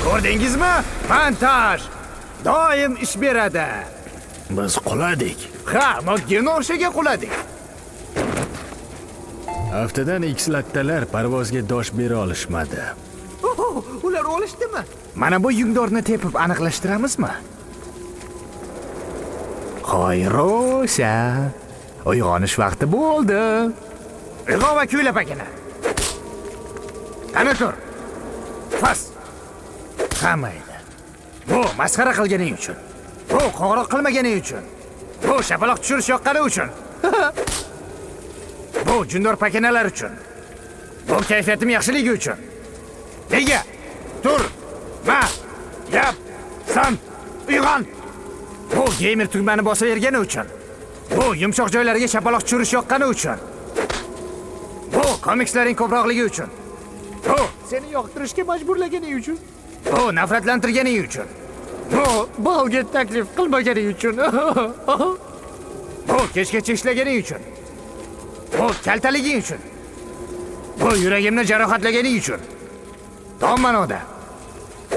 Ko'rdingizmi? Montaj doim ish beradi. Biz quladik. Ha, makina o'shaga quladik. Haftadan X lattalar parvozga dosh bera olishmadi. Ular olishdimi? Mana bu yungdorni tepib aniqlashtiramizmi? Xo'ro'sha. Uyg'onish vaqti bo'ldi. Uyg'on va kuyla pakana. Qani tur. Fas. Qamaydi. Bu masxara qilganing uchun. Bu qo'ng'iroq qilmaganing uchun. Bu shapaloq tushirish yoqqani uchun. Bu jundor pakanalar uchun. Bu kayfiyatim yaxshiligi uchun. Nega? Tur. Ma. Yap. San. Uyg'on. Bu gamer tugmani bosavergani uchun. Bu yumshoq joylariga shapaloq tushirish yoqqani uchun. Bu komikslaring ko'proqligi uchun. Bu seni yoqtirishga majburlaganing uchun. Bu nafratlantirganing uchun. Bu balga taklif qilmaganing uchun. Bu kechgacha ishlaganing uchun. Bu kaltaliging uchun. Bu yuragimni jarohatlaganing uchun. Tommanoda.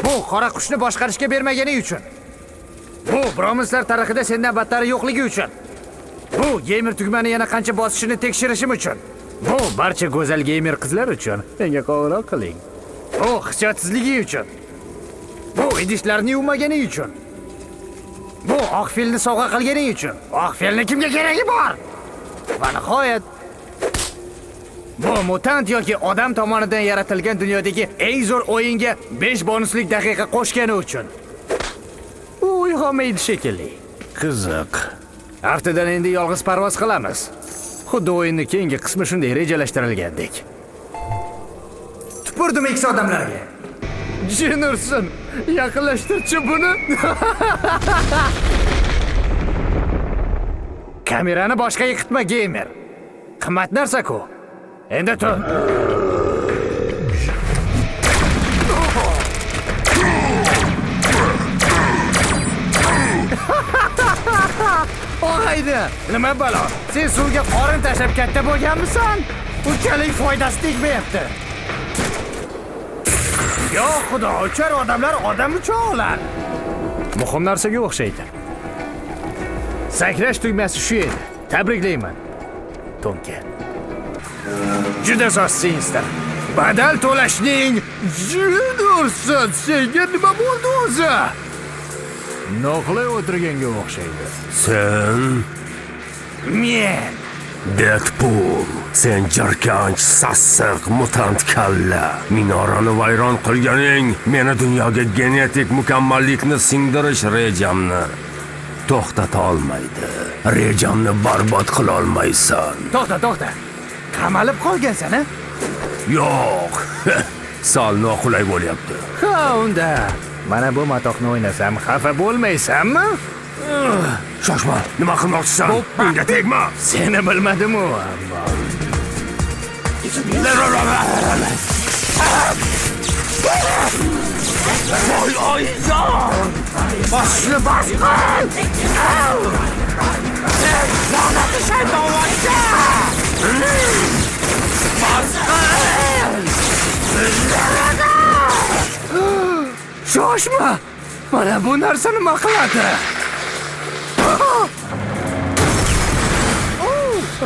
Bu qora qushni boshqarishga bermaganing uchun. Bu bromenslar tarixida sendan battari yo'qligi uchun. Bu gamer tugmani yana qancha bosishini tekshirishim uchun. Bu barcha go'zal gamer qizlar uchun. Menga qo'ng'iroq qiling. Bu hissiyotsizligi uchun. Bu idishlarni yuvmaganing uchun. Bu oq filni sovg'a qilganing uchun. Oq filni kimga keragi bor? Va nihoyat bu mutant yoki odam tomonidan yaratilgan dunyodagi eng zo'r o'yinga 5 bonuslik daqiqa qo'shgani uchun. U uyg'onmaydi shekilli. Qiziq. Haftadan endi yolg'iz parvoz qilamiz. Xuddi o'yinning keyingi qismi shunday rejalashtirilgandek. Tupurdim X odamlarga. Jin ursin. Yaqinlashtirchi buni. Kamerani boshqa yiqitma gamer. Qimmat narsa-ku. Endi tur. Oydi, nima balo? Sen suvga qorin tashlab katta bo'lganmisan? Unchalik foydasi tegmayapti. Yo'q, xudo, uchar odamlar odam uchoqlar. Muhim narsaga o'xshaydi. Sakrash tugmasi shu edi. Tabriklayman. Tonka. Juda zo'rsinsizlar. Badal to'lashning judursiz. Senga nima bo'ldi o'zi? Noqulay o'tirganga o'xshaydi. Sen Men Deadpool, sen jirkanch, sassiq, mutant kalla. Minorani vayron qilganing meni dunyoga genetik mukammallikni singdirish rejamni to'xtata olmaydi. Rejamni barbod qila olmaysan. To'xta. Qamalib qolgansan-a? Yo'q. Sal noqulay bo'lyapti. Ha, unda mana bu matoqni o'ynasam xafa bo'lmaysanmi? Shoshma, nima qilmoqchisan? Menga tegma. Seni bilmadim-u, ammo. Voy, boshni bas qil. La'natli shaytonlarga! Bas qil! Shoshma! Mana bu narsa nima qiladi?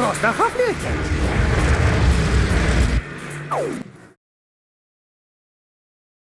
Rostdan xavfli ekan.